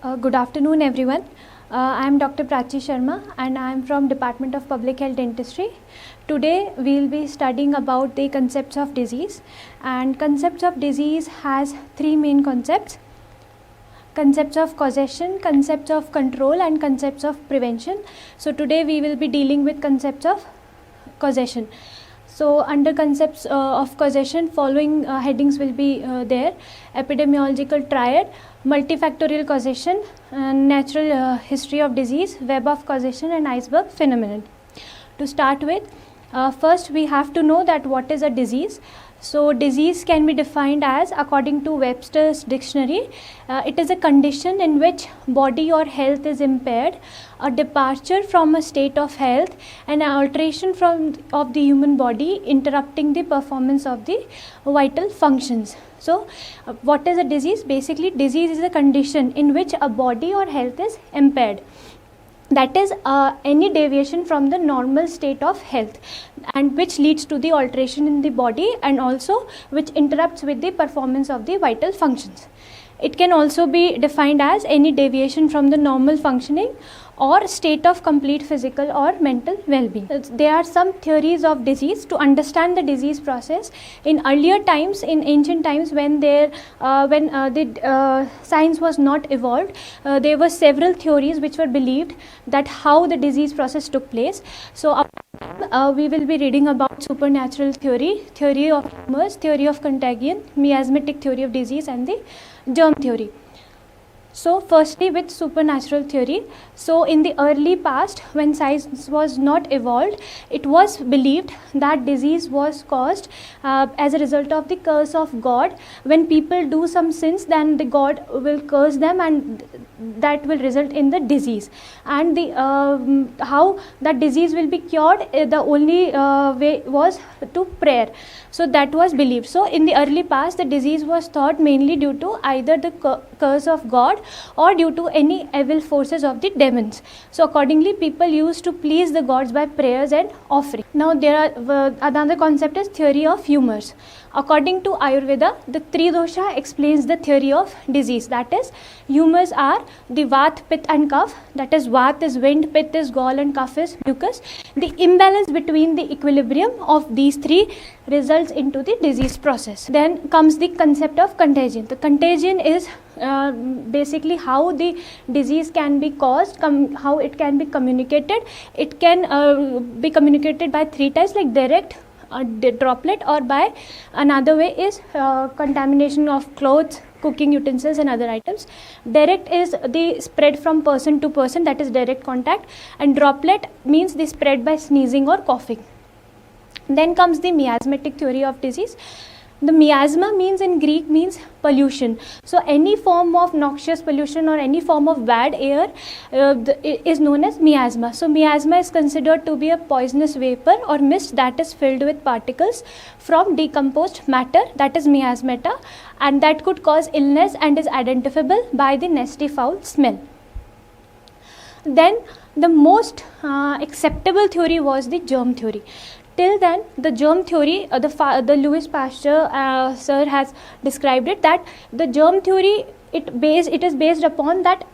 Good afternoon, everyone. I am Dr. Prachi Sharma and I am from Department of Public Health Dentistry. Today we will be studying about the concepts of disease, and concepts of disease has three main concepts: concepts of causation, concepts of control, and concepts of prevention. So today we will be dealing with concepts of causation. So under concepts of causation, following headings will be there: epidemiological triad, multifactorial causation, natural history of disease, web of causation, and iceberg phenomenon. To start with, first we have to know that what is a disease. So disease can be defined as, according to Webster's dictionary, it is a condition in which body or health is impaired, a departure from a state of health, and an alteration of the human body interrupting the performance of the vital functions. So what is a disease? Basically, disease is a condition in which a body or health is impaired, that is any deviation from the normal state of health, and which leads to the alteration in the body and also which interrupts with the performance of the vital functions. It can also be defined as any deviation from the normal functioning or state of complete physical or mental well-being. There are some theories of disease. To understand the disease process, in earlier times, in ancient times, when the science was not evolved, there were several theories which were believed that how the disease process took place. So we will be reading about supernatural theory, theory of tumors, theory of contagion, miasmatic theory of disease, and the germ theory. So firstly, with supernatural theory, so in the early past, when science was not evolved, it was believed that disease was caused as a result of the curse of God. When people do some sins, then the God will curse them, and that will result in the disease. And the how that disease will be cured, the only way was to prayer. So that was believed. So in the early past, the disease was thought mainly due to either the curse of God or due to any evil forces of the demons. So accordingly, people used to please the gods by prayers and offering. Now there are another concept is theory of humors. According to Ayurveda, the Tridosha explains the theory of disease. That is, humors are the Vat, Pitta, and Kapha. That is, Vat is wind, Pitta is gall, and Kapha is mucus. The imbalance between the equilibrium of these three results into the disease process. Then comes the concept of contagion. The contagion is basically how the disease can be caused, how it can be communicated. It can be communicated by three types, like direct, droplet, or by another way is contamination of clothes, cooking utensils, and other items. Direct is the spread from person to person, that is direct contact, and droplet means the spread by sneezing or coughing. Then comes the miasmatic theory of disease. The miasma means in Greek means pollution. So any form of noxious pollution or any form of bad air is known as miasma. So miasma is considered to be a poisonous vapor or mist that is filled with particles from decomposed matter, that is miasmata, and that could cause illness and is identifiable by the nasty foul smell. Then the most acceptable theory was the germ theory. Till then, the germ theory, the Louis Pasteur sir has described it, that the germ theory, it is based upon that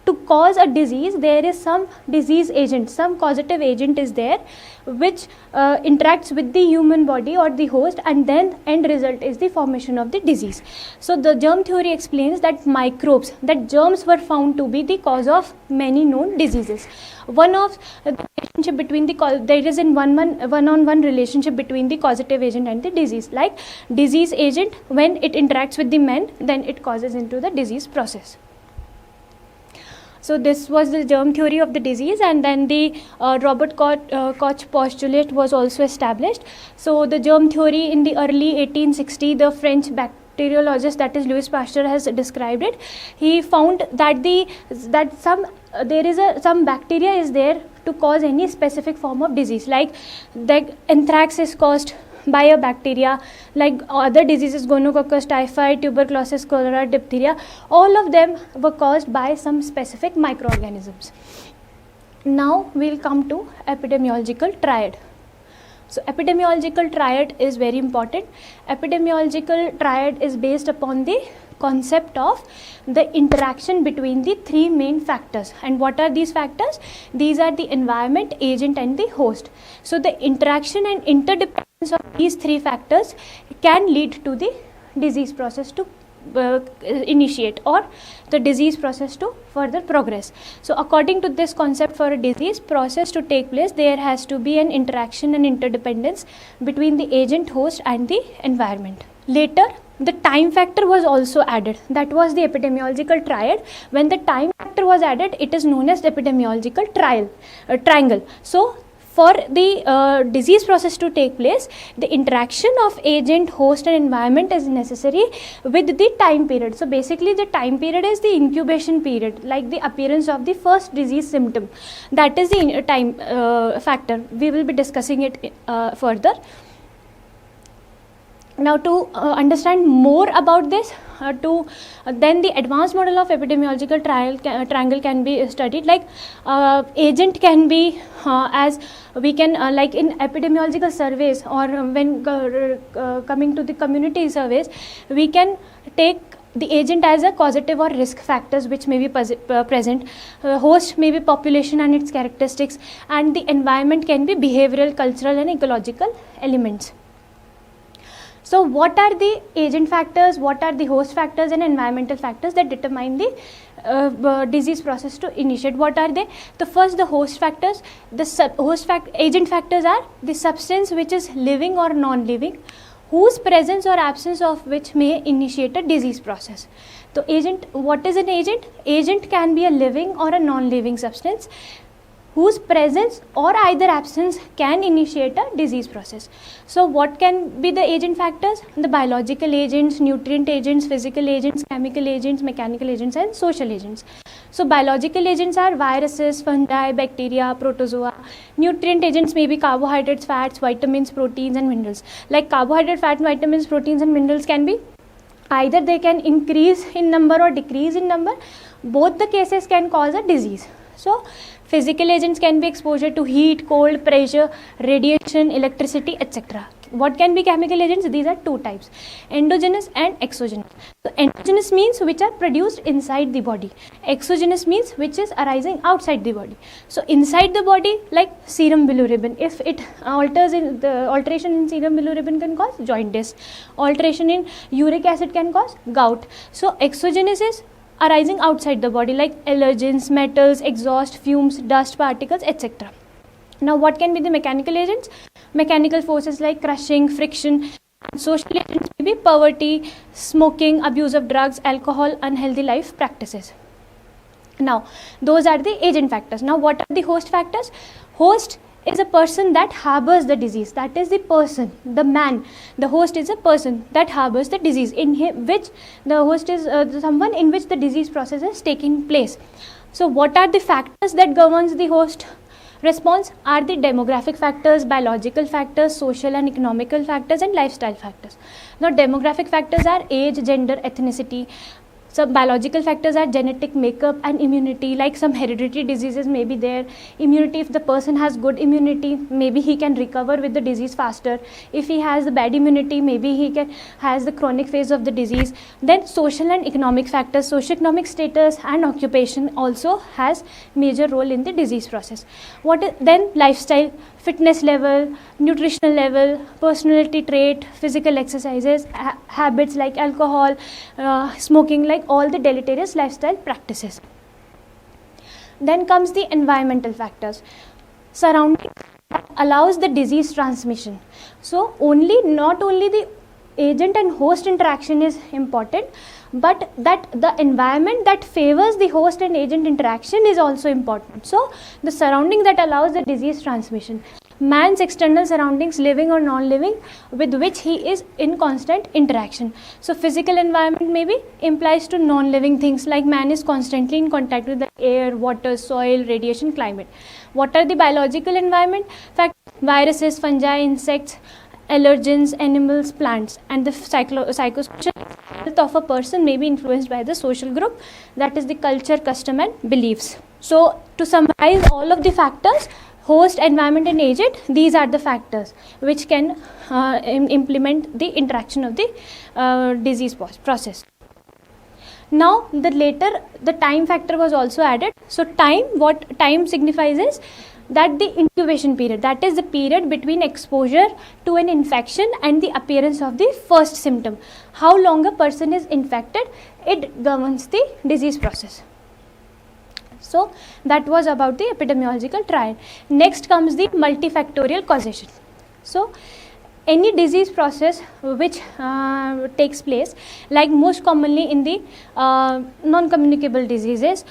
to cause a disease, there is some disease agent, some causative agent is there, which interacts with the human body or the host, and then end result is the formation of the disease. So the germ theory explains that microbes, that germs were found to be the cause of many known diseases. One of the relationship between there is in one-on-one relationship between the causative agent and the disease. Like disease agent, when it interacts with the man, then it causes into the disease process. So this was the germ theory of the disease, and then the Robert Koch postulate was also established. So the germ theory in the early 1860, the French bacteriologist, that is Louis Pasteur, has described it. He found that some bacteria is there to cause any specific form of disease, like the anthrax is caused by a bacteria, like other diseases, gonococcus, typhoid, tuberculosis, cholera, diphtheria, all of them were caused by some specific microorganisms. Now we'll come to epidemiological triad. So epidemiological triad is very important. Epidemiological triad is based upon the concept of the interaction between the three main factors. And what are these factors? These are the environment, agent and the host. So the interaction and interdependence of these three factors can lead to the disease process to initiate, or the disease process to further progress. So according to this concept, for a disease process to take place, there has to be an interaction and interdependence between the agent, host and the environment. Later, the time factor was also added. That was the epidemiological triad. When the time factor was added, it is known as the epidemiological triangle. So for the disease process to take place, the interaction of agent, host and environment is necessary with the time period. So basically the time period is the incubation period, like the appearance of the first disease symptom. That is the time factor. We will be discussing it further. Now to understand more about this, then the advanced model of epidemiological triangle can be studied. Like agent can be as we can like in epidemiological surveys, or when coming to the community surveys, we can take the agent as a causative or risk factors which may be present. Host may be population and its characteristics, and the environment can be behavioral, cultural and ecological elements. So what are the agent factors, what are the host factors and environmental factors that determine the disease process to initiate? What are they? The first, the host factors. The agent factors are the substance which is living or non-living, whose presence or absence of which may initiate a disease process. So agent, what is an agent? Agent can be a living or a non-living substance whose presence or either absence can initiate a disease process. So what can be the agent factors? The biological agents, nutrient agents, physical agents, chemical agents, mechanical agents and social agents. So biological agents are viruses, fungi, bacteria, protozoa. Nutrient agents may be carbohydrates, fats, vitamins, proteins and minerals. Like carbohydrate, fat, vitamins, proteins and minerals can be either they can increase in number or decrease in number. Both the cases can cause a disease. So physical agents can be exposure to heat, cold, pressure, radiation, electricity, etc. What can be chemical agents? These are two types, endogenous and exogenous. So endogenous means which are produced inside the body. Exogenous means which is arising outside the body. So inside the body, like serum bilirubin, if it alters in the alteration in serum bilirubin can cause jaundice. Alteration in uric acid can cause gout. So exogenous is arising outside the body, like allergens, metals, exhaust, fumes, dust particles, etc. Now what can be the mechanical agents? Mechanical forces like crushing, friction. Social agents may be poverty, smoking, abuse of drugs, alcohol, unhealthy life practices. Now those are the agent factors. Now what are the host factors? Host is a person that harbors the disease. That is the person, the man. The host is a person that harbors the disease, in which the host is someone in which the disease process is taking place. So what are the factors that governs the host response? Are the demographic factors, biological factors, social and economical factors and lifestyle factors. Now demographic factors are age, gender, ethnicity. Some biological factors are genetic makeup and immunity, like some hereditary diseases may be there. Immunity, if the person has good immunity, maybe he can recover with the disease faster. If he has the bad immunity, maybe he has the chronic phase of the disease. Then social and economic factors, socioeconomic status and occupation also has major role in the disease process. Then lifestyle, fitness level, nutritional level, personality trait, physical exercises, habits like alcohol, smoking, like all the deleterious lifestyle practices. Then comes the environmental factors. Surrounding allows the disease transmission. So not only the agent and host interaction is important, but that the environment that favors the host and agent interaction is also important. So the surrounding that allows the disease transmission. Man's external surroundings, living or non-living, with which he is in constant interaction. So physical environment maybe implies to non-living things, like man is constantly in contact with the air, water, soil, radiation, climate. What are the biological environment? Viruses, fungi, insects, allergens, animals, plants. And the psychosocial health of a person may be influenced by the social group, that is the culture, custom and beliefs. So to summarize all of the factors, host, environment and agent, these are the factors which can implement the interaction of the disease process. Now the time factor was also added. So what time signifies is that the incubation period, that is the period between exposure to an infection and the appearance of the first symptom. How long a person is infected, it governs the disease process. So that was about the epidemiological triad. Next comes the multifactorial causation. So any disease process which takes place, like most commonly in the non-communicable diseases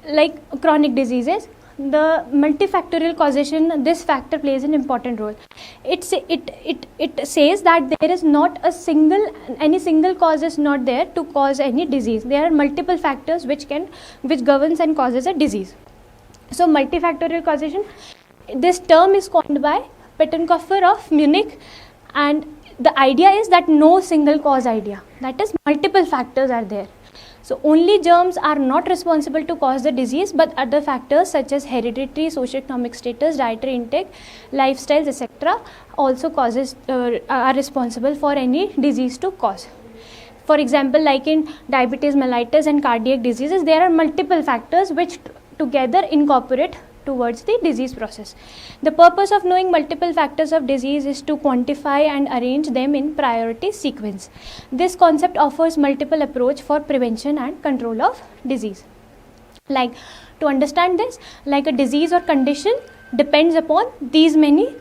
like chronic diseases, the multifactorial causation, this factor plays an important role. It says that there is not any single cause is not there to cause any disease. There are multiple factors which governs and causes a disease. So multifactorial causation, this term is coined by Pettenkofer of Munich, and the idea is that no single cause idea, that is multiple factors are there. So only germs are not responsible to cause the disease, but other factors such as hereditary, socioeconomic status, dietary intake, lifestyles, etc. also are responsible for any disease to cause. For example, like in diabetes mellitus and cardiac diseases, there are multiple factors which together incorporate towards the disease process. The purpose of knowing multiple factors of disease is to quantify and arrange them in priority sequence. This concept offers multiple approach for prevention and control of disease. Like, to understand this, like a disease or condition depends upon these many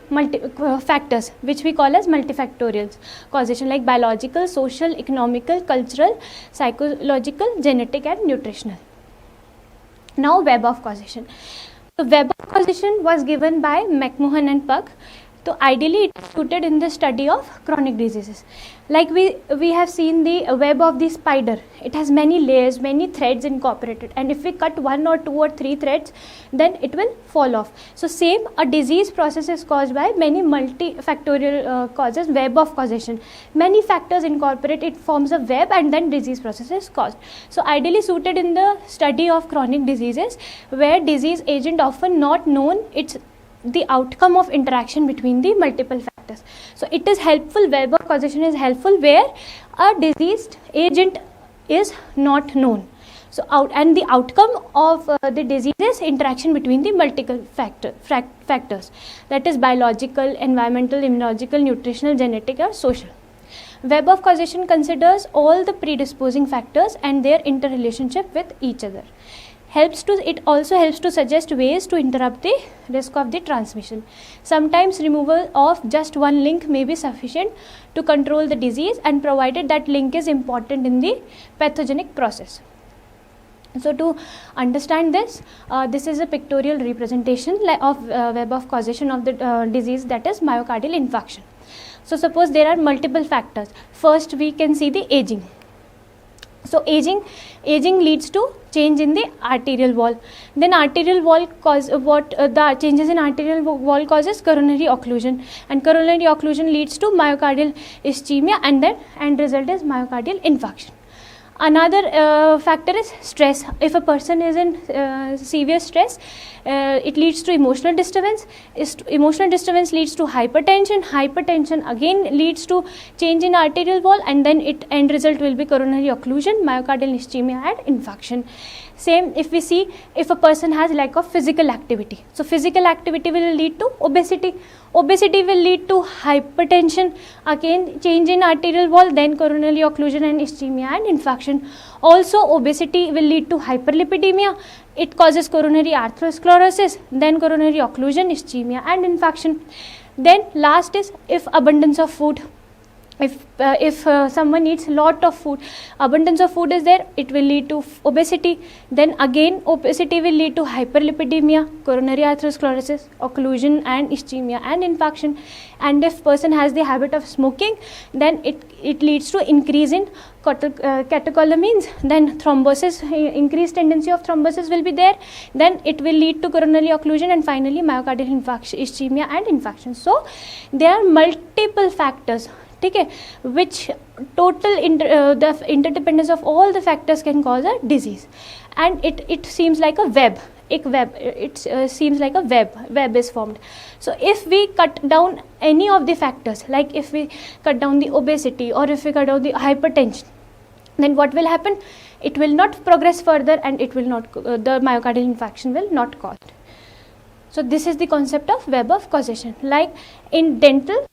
factors which we call as multifactorial causation, like biological, social, economical, cultural, psychological, genetic and nutritional. Now web of causation. The web of causation was given by McMahon and Puck. So ideally it is suited in the study of chronic diseases. Like we have seen the web of the spider. It has many layers, many threads incorporated, and if we cut 1 or 2 or 3 threads, then it will fall off. So same, a disease process is caused by many multifactorial causes, web of causation. Many factors incorporate, it forms a web, and then disease process is caused. So ideally suited in the study of chronic diseases, where disease agent often not known, it's the outcome of interaction between the multiple factors. So it is helpful, web of causation is helpful where a diseased agent is not known. So and the outcome of the disease is interaction between the multiple factors, that is biological, environmental, immunological, nutritional, genetic or social. Web of causation considers all the predisposing factors and their interrelationship with each other. It also helps to suggest ways to interrupt the risk of the transmission. Sometimes removal of just one link may be sufficient to control the disease, and provided that link is important in the pathogenic process. So to understand this, this is a pictorial representation of web of causation of the disease, that is myocardial infarction. So suppose there are multiple factors. First we can see the aging. So aging leads to change in the arterial wall. Then arterial wall the changes in arterial wall causes coronary occlusion, and coronary occlusion leads to myocardial ischemia, and then end result is myocardial infarction. Another factor is stress. If a person is in severe stress, it leads to emotional disturbance. Emotional disturbance leads to hypertension. Hypertension again leads to change in arterial wall, and then end result will be coronary occlusion, myocardial ischemia and infarction. Same if we see, if a person has lack of physical activity. So physical activity will lead to obesity. Obesity will lead to hypertension, again change in arterial wall, then coronary occlusion and ischemia and infarction. Also obesity will lead to hyperlipidemia. It causes coronary atherosclerosis, then coronary occlusion, ischemia and infarction. Then last is if abundance of food. If someone eats lot of food, abundance of food is there, it will lead to obesity. Then again obesity will lead to hyperlipidemia, coronary atherosclerosis, occlusion and ischemia and infarction. And if person has the habit of smoking, then it leads to increase in catecholamines, then thrombosis, increased tendency of thrombosis will be there, then it will lead to coronary occlusion, and finally myocardial infarction, ischemia and infarction. So there are multiple factors, okay, which the interdependence of all the factors can cause a disease, and it seems like a web. It seems like a web is formed. So if we cut down any of the factors, like if we cut down the obesity or if we cut down the hypertension, then what will happen? it will not progress further and it will not, the myocardial infarction will not cause. So this is the concept of web of causation. Like in dental,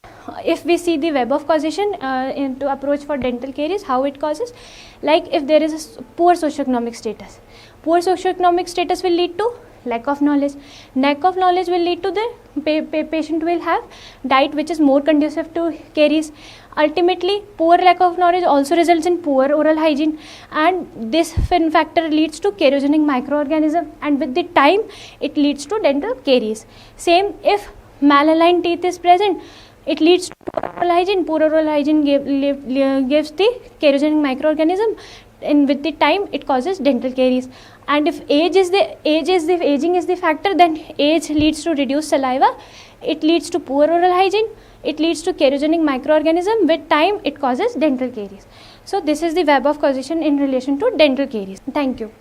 if we see the web of causation to approach for dental caries, how it causes, like if there is a poor socioeconomic status will lead to lack of knowledge. Lack of knowledge will lead to the patient will have diet which is more conducive to caries. Ultimately, poor lack of knowledge also results in poor oral hygiene, and this factor leads to cariogenic microorganism, and with the time it leads to dental caries. Same if malaligned teeth is present, it leads to poor oral hygiene. Poor oral hygiene gives the cariogenic microorganism, and with the time it causes dental caries. And if aging is the factor, then age leads to reduced saliva, it leads to poor oral hygiene, it leads to cariogenic microorganism. With time it causes dental caries. So this is the web of causation in relation to dental caries. Thank you.